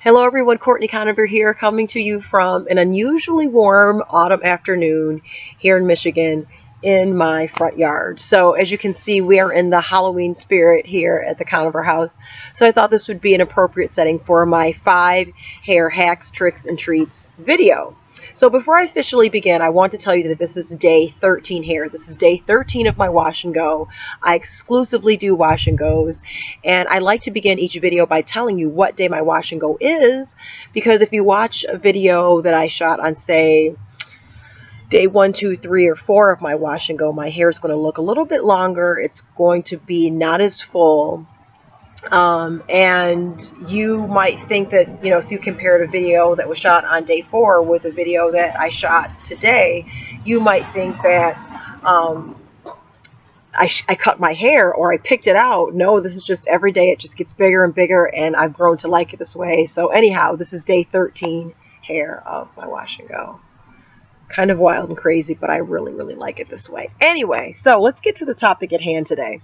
Hello everyone, Courtney Conover here, coming to you from an unusually warm autumn afternoon here in Michigan in my front yard. So as you can see, we are in the Halloween spirit here at the Conover house. So I thought this would be an appropriate setting for my 5 hair hacks, tricks, and treats video. So before I officially begin, I want to tell you that this is day 13 here. This is day 13 of my wash and go. I exclusively do wash and goes, and I like to begin each video by telling you what day my wash and go is, because if you watch a video that I shot on, say, day 1, 2, 3, or 4 of my wash and go, my hair is going to look a little bit longer. It's going to be not as full. And you might think that, if you compared a video that was shot on day 4 with a video that I shot today, you might think that I cut my hair or I picked it out. No, this is just every day it just gets bigger and bigger, and I've grown to like it this way. So anyhow, this is day 13 hair of my wash and go. Kind of wild and crazy, but I really, really like it this way. Anyway, so let's get to the topic at hand today.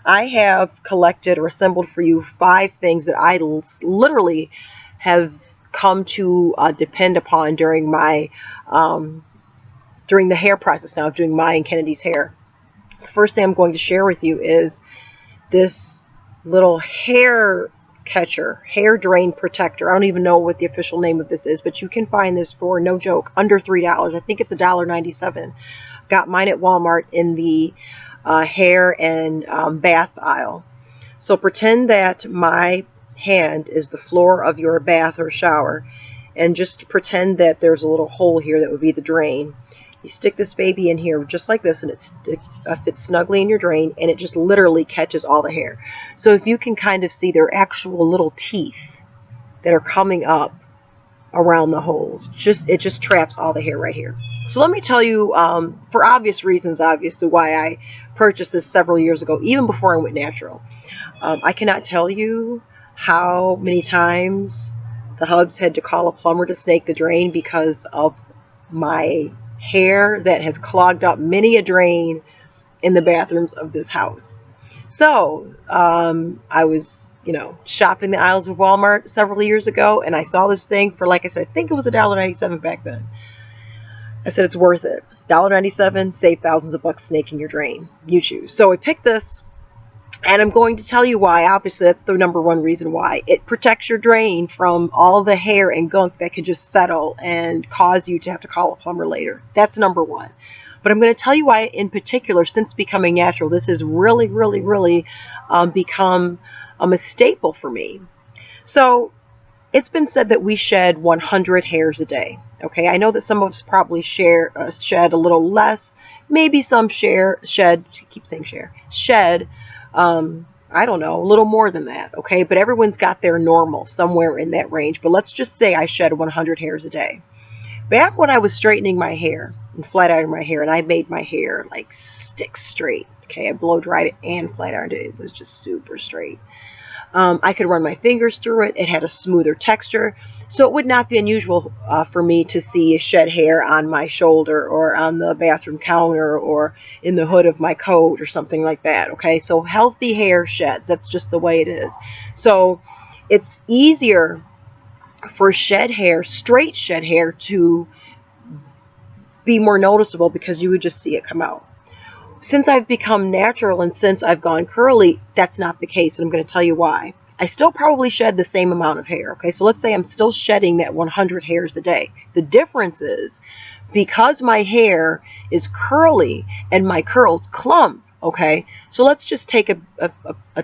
I have collected or assembled for you 5 things that I literally have come to depend upon during my during the hair process now of doing my and Kennedy's hair. The first thing I'm going to share with you is this little hair catcher, hair drain protector. I don't even know what the official name of this is, but you can find this for, no joke, under $3. I think it's $1.97. Got mine at Walmart in the hair and bath aisle. So pretend that my hand is the floor of your bath or shower, and just pretend that there's a little hole here that would be the drain. You stick this baby in here just like this, and it fits snugly in your drain, and it just literally catches all the hair. So if you can kind of see, there are actual little teeth that are coming up around the holes. It just traps all the hair right here. So let me tell you, for obvious reasons, obviously, why I purchased this several years ago, even before I went natural. I cannot tell you how many times the hubs had to call a plumber to snake the drain because of my hair that has clogged up many a drain in the bathrooms of this house. So I was shopping the aisles of Walmart several years ago, and I saw this thing for, like I said, I think it was $1.97 back then. I said, it's worth it. $1.97, save thousands of bucks snaking your drain. You choose. So I picked this, and I'm going to tell you why. Obviously, that's the number one reason why. It protects your drain from all the hair and gunk that could just settle and cause you to have to call a plumber later. That's number one. But I'm going to tell you why, in particular, since becoming natural, this has really, really, really become a staple for me. So it's been said that we shed 100 hairs a day. Okay, I know that some of us probably shed a little less. Maybe some shed, I don't know, a little more than that. Okay, but everyone's got their normal somewhere in that range. But let's just say I shed 100 hairs a day. Back when I was straightening my hair and flat ironing my hair, and I made my hair like stick straight. Okay, I blow dried it and flat ironed it. It was just super straight. I could run my fingers through it. It had a smoother texture. So it would not be unusual for me to see shed hair on my shoulder or on the bathroom counter or in the hood of my coat or something like that. Okay, so healthy hair sheds. That's just the way it is. So it's easier for straight shed hair to be more noticeable because you would just see it come out. Since I've become natural and since I've gone curly, that's not the case, and I'm going to tell you why. I still probably shed the same amount of hair, okay? So let's say I'm still shedding that 100 hairs a day. The difference is, because my hair is curly and my curls clump, okay? So let's just take a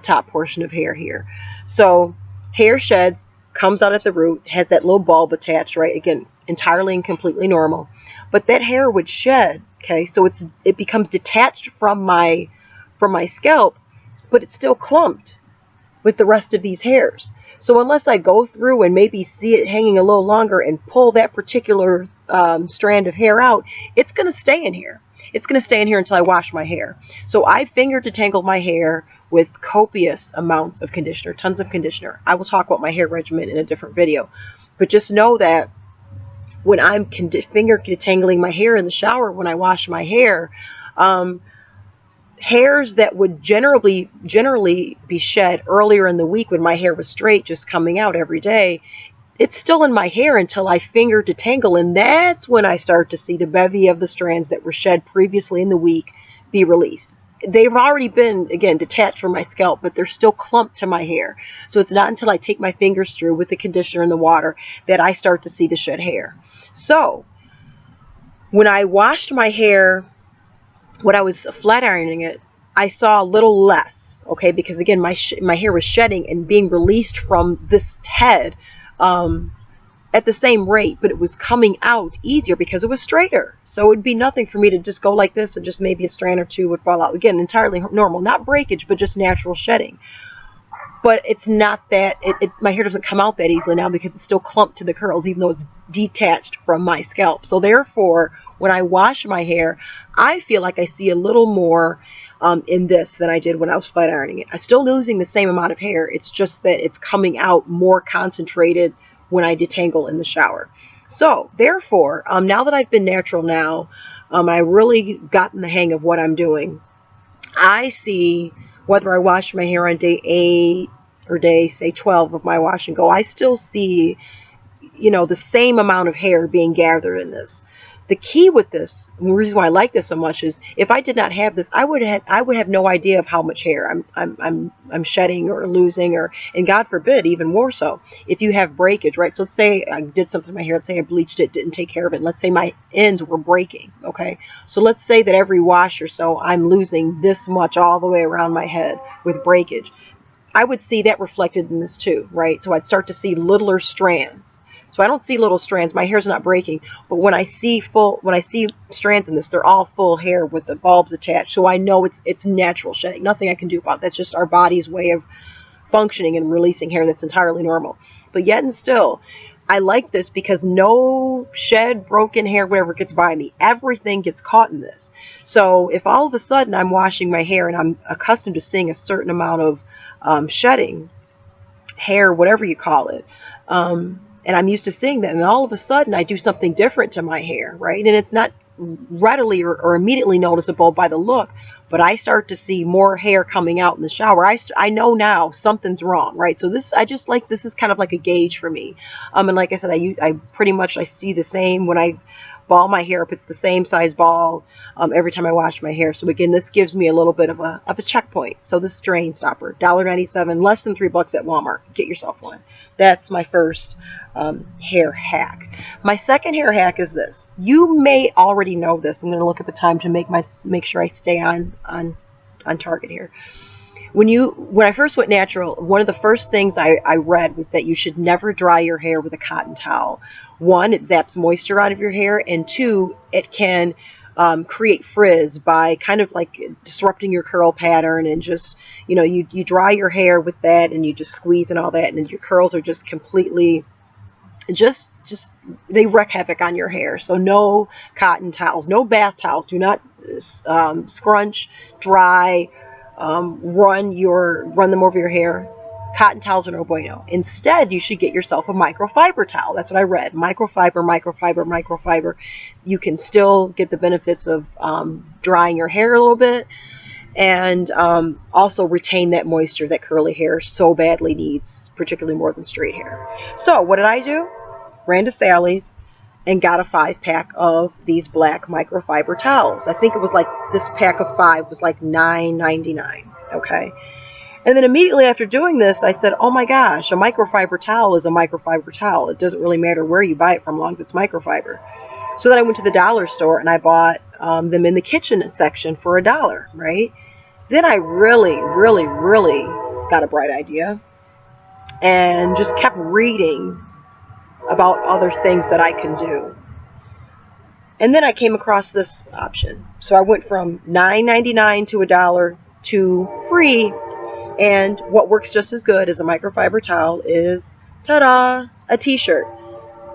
top portion of hair here. So hair sheds, comes out at the root, has that little bulb attached, right? Again, entirely and completely normal. But that hair would shed, okay? So it becomes detached from my scalp, but it's still clumped with the rest of these hairs. So unless I go through and maybe see it hanging a little longer and pull that particular strand of hair out, it's going to stay in here. It's going to stay in here until I wash my hair. So I finger detangle my hair with copious amounts of conditioner, tons of conditioner. I will talk about my hair regimen in a different video. But just know that when I'm finger detangling my hair in the shower, when I wash my hair, hairs that would generally be shed earlier in the week when my hair was straight, just coming out every day, it's still in my hair until I finger detangle, and that's when I start to see the bevy of the strands that were shed previously in the week be released. They've already been, again, detached from my scalp, but they're still clumped to my hair. So it's not until I take my fingers through with the conditioner and the water that I start to see the shed hair. So when I washed my hair, when I was flat ironing it, I saw a little less, okay, because again, my hair was shedding and being released from this head at the same rate, but it was coming out easier because it was straighter. So it would be nothing for me to just go like this and just maybe a strand or two would fall out. Again, entirely normal, not breakage, but just natural shedding. But it's not that, my hair doesn't come out that easily now because it's still clumped to the curls, even though it's detached from my scalp. So therefore, when I wash my hair, I feel like I see a little more in this than I did when I was flat ironing it. I'm still losing the same amount of hair. It's just that it's coming out more concentrated when I detangle in the shower. So therefore, now that I've been natural now, I really gotten the hang of what I'm doing. I see whether I wash my hair on day 8 or day, say, 12 of my wash and go, I still see, the same amount of hair being gathered in this. The key with this, and the reason why I like this so much, is if I did not have this, I would have no idea of how much hair I'm shedding or losing, and God forbid, even more so, if you have breakage, right? So let's say I did something to my hair. Let's say I bleached it, didn't take care of it. And let's say my ends were breaking, okay? So let's say that every wash or so, I'm losing this much all the way around my head with breakage. I would see that reflected in this too, right? So I'd start to see littler strands. So I don't see little strands. My hair's not breaking. But when I see strands in this, they're all full hair with the bulbs attached. So I know it's natural shedding. Nothing I can do about it. That's just our body's way of functioning and releasing hair that's entirely normal. But yet and still, I like this because no shed, broken hair, whatever gets by me. Everything gets caught in this. So if all of a sudden I'm washing my hair and I'm accustomed to seeing a certain amount of shedding, hair, whatever you call it, and I'm used to seeing that, and all of a sudden I do something different to my hair, right? And it's not readily or immediately noticeable by the look, but I start to see more hair coming out in the shower. I know now something's wrong, right? So this is kind of like a gauge for me. And like I said, I pretty much see the same when I ball my hair up. It's the same size ball every time I wash my hair. So again, this gives me a little bit of a checkpoint. So this strain stopper, $1.97, less than $3 at Walmart. Get yourself one. That's my first hair hack. My second hair hack is this. You may already know this. I'm going to look at the time to make sure I stay on target here. When I first went natural, one of the first things I read was that you should never dry your hair with a cotton towel. One, it zaps moisture out of your hair, and two, it can create frizz by kind of like disrupting your curl pattern, and just, you dry your hair with that and you just squeeze and all that, and your curls are just completely, they wreak havoc on your hair. So no cotton towels, no bath towels. Do not scrunch, dry, run them over your hair. Cotton towels are no bueno. Instead, you should get yourself a microfiber towel. That's what I read. Microfiber. You can still get the benefits of drying your hair a little bit, and also retain that moisture that curly hair so badly needs, particularly more than straight hair. So what did I do? Ran to Sally's and got a 5-pack of these black microfiber towels. I think it was like, this pack of 5 was like $9.99. Okay. And then immediately after doing this, I said, oh my gosh, a microfiber towel is a microfiber towel. It doesn't really matter where you buy it from, as long as it's microfiber. So then I went to the dollar store and I bought them in the kitchen section for $1, right? Then I really got a bright idea and just kept reading about other things that I can do. And then I came across this option. So I went from $9.99 to $1 to free. And what works just as good as a microfiber towel is, ta-da, a t-shirt.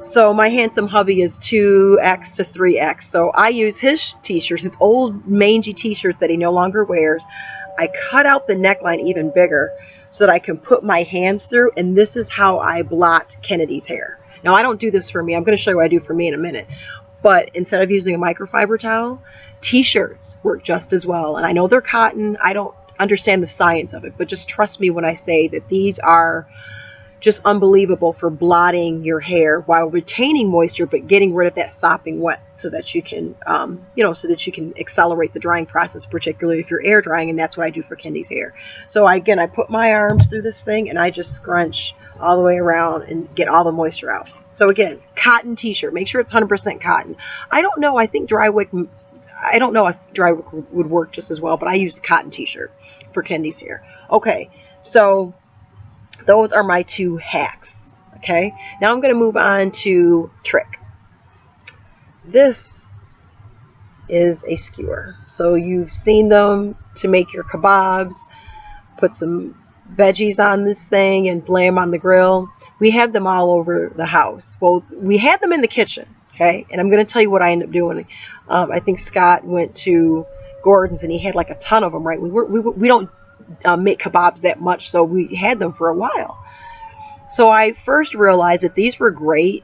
So my handsome hubby is 2X to 3X. So I use his t-shirts, his old mangy t-shirts that he no longer wears. I cut out the neckline even bigger so that I can put my hands through. And this is how I blot Kennedy's hair. Now, I don't do this for me. I'm going to show you what I do for me in a minute. But instead of using a microfiber towel, t-shirts work just as well. And I know they're cotton. I don't understand the science of it, but just trust me when I say that these are just unbelievable for blotting your hair while retaining moisture but getting rid of that sopping wet, so that you can so that you can accelerate the drying process, particularly if you're air drying. And that's what I do for Kendi's hair. So I put my arms through this thing and I just scrunch all the way around and get all the moisture out. So again, cotton t-shirt, make sure it's 100% cotton. I don't know, I think dry wick, I don't know if dry wick would work just as well, but I use cotton t-shirt for Kendi's hair. Okay, so those are my 2 hacks. Okay, now I'm going to move on to trick. This is a skewer. So you've seen them to make your kabobs. Put some veggies on this thing and blam on the grill. We have them all over the house. Well, we had them in the kitchen. Okay, and I'm going to tell you what I ended up doing. I think Scott went to Gordon's and he had like a ton of them. Right, we don't make kebabs that much, so we had them for a while. So I first realized that these were great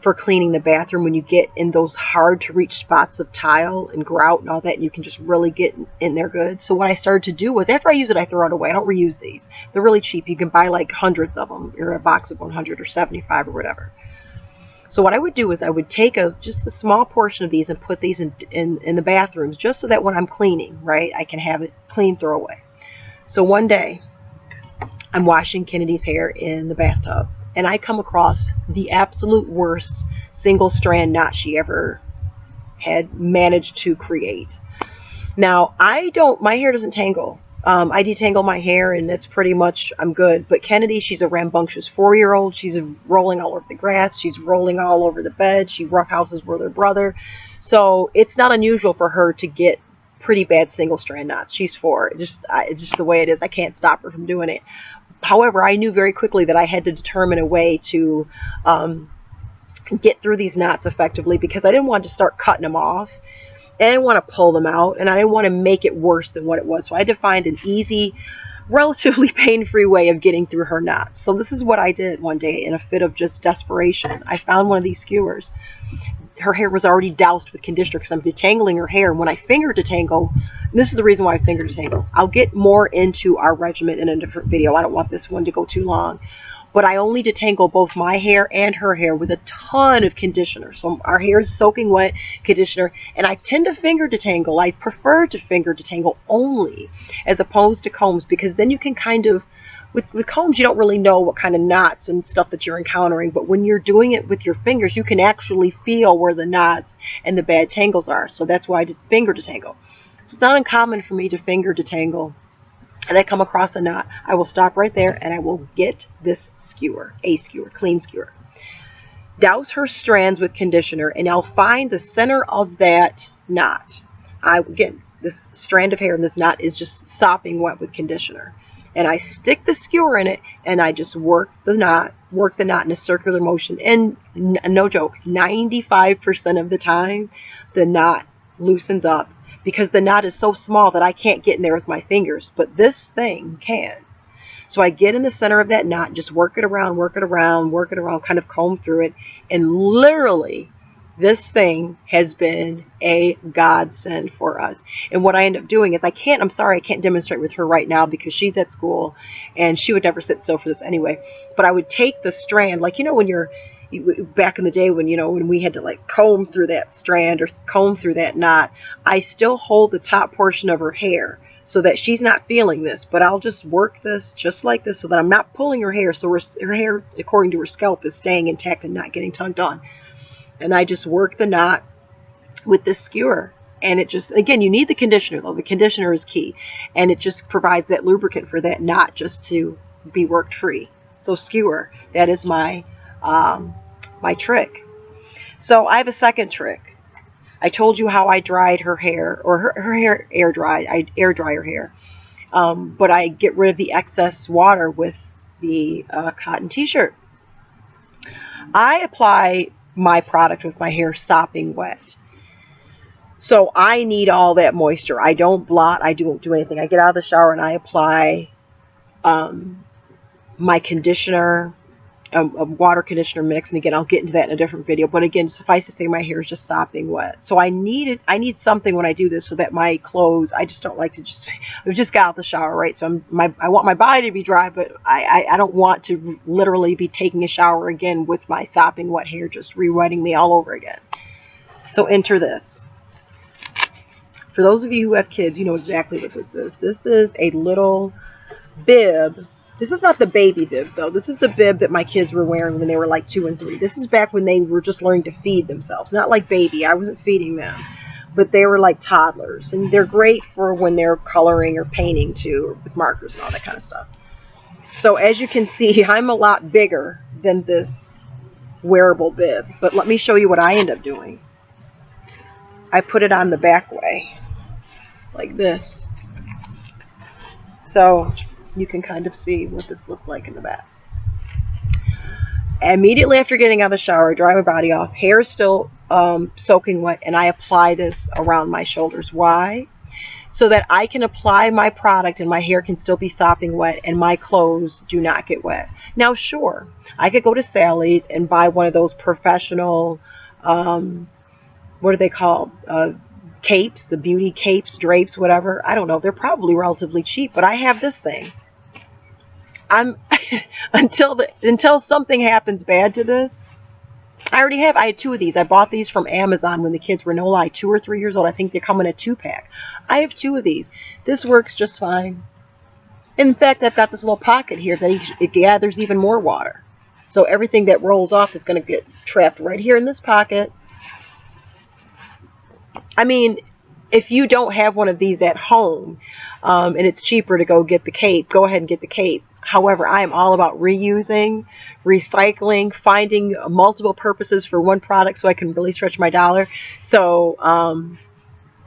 for cleaning the bathroom when you get in those hard to reach spots of tile and grout and all that, and you can just really get in there good. So what I started to do was, after I use it, I throw it away. I don't reuse these. They're really cheap. You can buy like hundreds of them, or a box of 100 or 75 or whatever. So what I would do is I would take just a small portion of these and put these in the bathrooms, just so that when I'm cleaning, right, I can have it clean, throw away. So one day, I'm washing Kennedy's hair in the bathtub, and I come across the absolute worst single strand knot she ever had managed to create. Now, my hair doesn't tangle. I detangle my hair, and that's pretty much, I'm good. But Kennedy, she's a rambunctious 4-year-old. She's rolling all over the grass. She's rolling all over the bed. She roughhouses with her brother. So it's not unusual for her to get pretty bad single strand knots. She's 4. It's just the way it is. I can't stop her from doing it. However, I knew very quickly that I had to determine a way to get through these knots effectively, because I didn't want to start cutting them off, and I didn't want to pull them out, and I didn't want to make it worse than what it was. So I had to find an easy, relatively pain-free way of getting through her knots. So this is what I did one day in a fit of just desperation. I found one of these skewers. Her hair was already doused with conditioner because I'm detangling her hair. And when I finger detangle, this is the reason why I finger detangle. I'll get more into our regimen in a different video. I don't want this one to go too long. But I only detangle both my hair and her hair with a ton of conditioner. So our hair is soaking wet conditioner. And I tend to finger detangle. I prefer to finger detangle only as opposed to combs, because then you can kind of, with combs, you don't really know what kind of knots and stuff that you're encountering. But when you're doing it with your fingers, you can actually feel where the knots and the bad tangles are. So that's why I did finger detangle. So it's not uncommon for me to finger detangle. And I come across a knot, I will stop right there and I will get this skewer, clean skewer. Douse her strands with conditioner, and I'll find the center of that knot. Again, this strand of hair in this knot is just sopping wet with conditioner. And I stick the skewer in it, and I just work the knot in a circular motion. And no joke, 95% of the time, the knot loosens up, because the knot is so small that I can't get in there with my fingers. But this thing can. So I get in the center of that knot, just work it around, kind of comb through it. And literally, this thing has been a godsend for us. And what I end up doing is, I can't demonstrate with her right now because she's at school and she would never sit still for this anyway. But I would take the strand, like, when back in the day when we had to like comb through that strand or comb through that knot, I still hold the top portion of her hair so that she's not feeling this, but I'll just work this just like this so that I'm not pulling her hair, so her hair, according to her scalp, is staying intact and not getting tugged on. And I just work the knot with this skewer. And it just, again, you need the conditioner, though. The conditioner is key. And it just provides that lubricant for that knot just to be worked free. So skewer, that is my trick. So I have a second trick. I told you how I dried her hair, or her hair air dry. I air dry her hair. But I get rid of the excess water with the cotton t-shirt. I apply my product with my hair sopping wet. So I need all that moisture. I don't blot. I don't do anything. I get out of the shower and I apply my conditioner a water conditioner mix, and again, I'll get into that in a different video. But again, suffice to say, my hair is just sopping wet. So I need something when I do this so that my clothes, I just don't like to just, I've just got out the shower, right? So I want my body to be dry, but I don't want to literally be taking a shower again with my sopping wet hair just re-wetting me all over again. So enter this. For those of you who have kids, you know exactly what this is. This is a little bib. This is not the baby bib, though. This is the bib that my kids were wearing when they were like 2 and 3. This is back when they were just learning to feed themselves. Not like baby. I wasn't feeding them. But they were like toddlers. And they're great for when they're coloring or painting, too, or with markers and all that kind of stuff. So as you can see, I'm a lot bigger than this wearable bib. But let me show you what I end up doing. I put it on the back way, like this. So you can kind of see what this looks like in the back. Immediately after getting out of the shower, I dry my body off. Hair is still soaking wet, and I apply this around my shoulders. Why? So that I can apply my product and my hair can still be sopping wet and my clothes do not get wet. Now, sure, I could go to Sally's and buy one of those professional, what are they called? Capes, the beauty capes, drapes, whatever. I don't know. They're probably relatively cheap, but I have this thing. I'm until something happens bad to this. I had 2 of these. I bought these from Amazon when the kids were, no lie, 2 or 3 years old. I think they come in a 2-pack. I have 2 of these. This works just fine. In fact, I've got this little pocket here that it gathers even more water. So everything that rolls off is going to get trapped right here in this pocket. I mean, if you don't have one of these at home, and it's cheaper to go get the cape, go ahead and get the cape. However, I am all about reusing, recycling, finding multiple purposes for one product so I can really stretch my dollar. So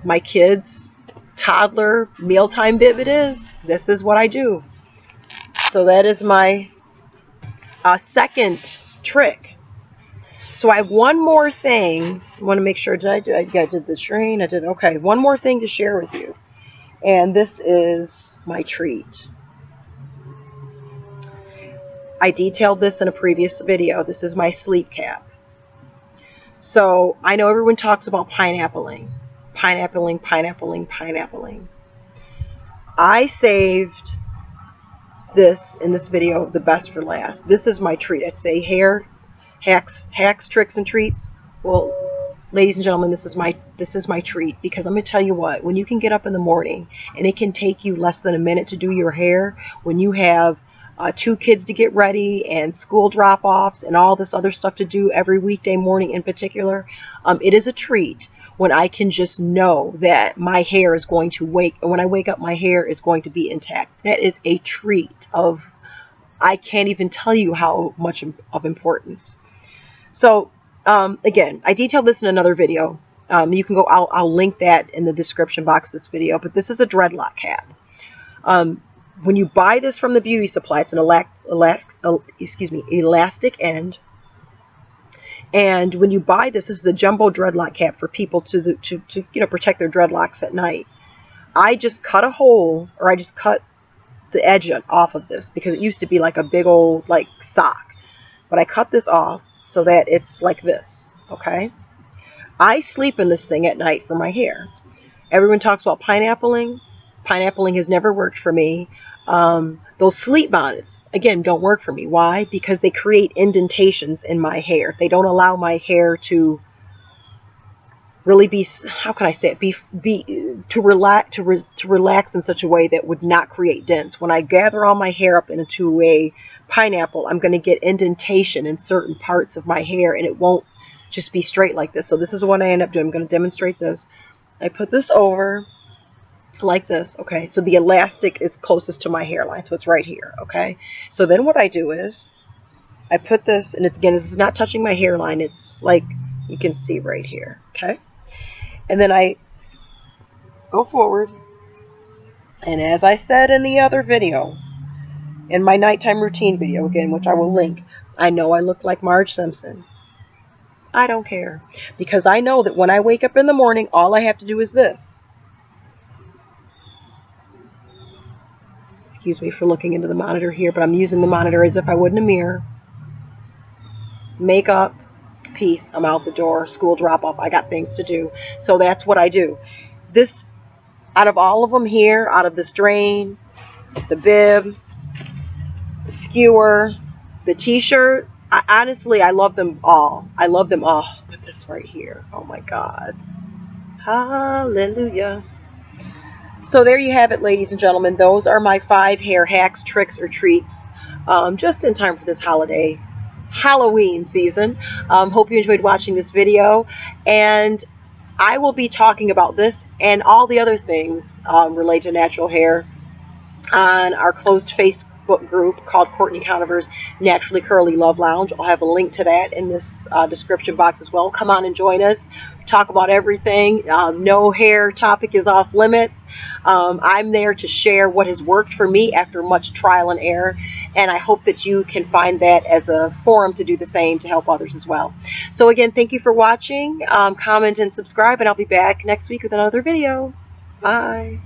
my kids' toddler mealtime bib it is. This is what I do. So that is my second trick. So I have one more thing. I want to make sure, I did the train. I did, okay. One more thing to share with you. And this is my treat. I detailed this in a previous video. This is my sleep cap. So I know everyone talks about pineappling. Pineappling. I saved this in this video, the best for last. This is my treat. I'd say hair hacks, tricks, and treats. Well, ladies and gentlemen, this is my treat, because I'm going to tell you what, when you can get up in the morning and it can take you less than a minute to do your hair, when you have 2 kids to get ready and school drop-offs and all this other stuff to do every weekday morning in particular, it is a treat when I can just know that my hair is going to when I wake up, my hair is going to be intact. That is a treat of, I can't even tell you how much of importance. So, again, I detailed this in another video. You can go, I'll link that in the description box of this video, but this is a dreadlock cap. When you buy this from the beauty supply, it's an elastic end. And when you buy this is a jumbo dreadlock cap for people to protect their dreadlocks at night. I just cut a hole, or I just cut the edge off of this, because it used to be like a big old like sock. But I cut this off so that it's like this, okay? I sleep in this thing at night for my hair. Everyone talks about pineappling. Pineappling has never worked for me. Those sleep bonnets, again, don't work for me. Why? Because they create indentations in my hair. They don't allow my hair to really be, how can I say it, to relax in such a way that would not create dents. When I gather all my hair up into a pineapple, I'm going to get indentation in certain parts of my hair, and it won't just be straight like this. So this is what I end up doing. I'm going to demonstrate this. I put this over like this, okay? So the elastic is closest to my hairline, so it's right here, okay? So then what I do is I put this, and it's, again, this is not touching my hairline. It's like you can see right here, okay? And then I go forward, and as I said in the other video, in my nighttime routine video, again, which I will link, I know I look like Marge Simpson. I don't care, because I know that when I wake up in the morning, all I have to do is this. Excuse me for looking into the monitor here, but I'm using the monitor as if I would in a mirror. makeup, peace, I'm out the door, school drop off, I got things to do. So that's what I do. This, out of all of them here, out of this drain, the bib, the skewer, the t-shirt, honestly, I love them all. I love them all. But this right here, oh my God. Hallelujah. So there you have it, ladies and gentlemen. Those are my 5 hair hacks, tricks, or treats, just in time for this holiday, Halloween season. Hope you enjoyed watching this video, and I will be talking about this and all the other things related to natural hair on our closed Facebook group called Courtney Conover's Naturally Curly Love Lounge. I'll have a link to that in this description box as well. Come on and join us. Talk about everything. No hair topic is off limits. I'm there to share what has worked for me after much trial and error, and I hope that you can find that as a forum to do the same to help others as well. So again, thank you for watching. Comment and subscribe, and I'll be back next week with another video. Bye.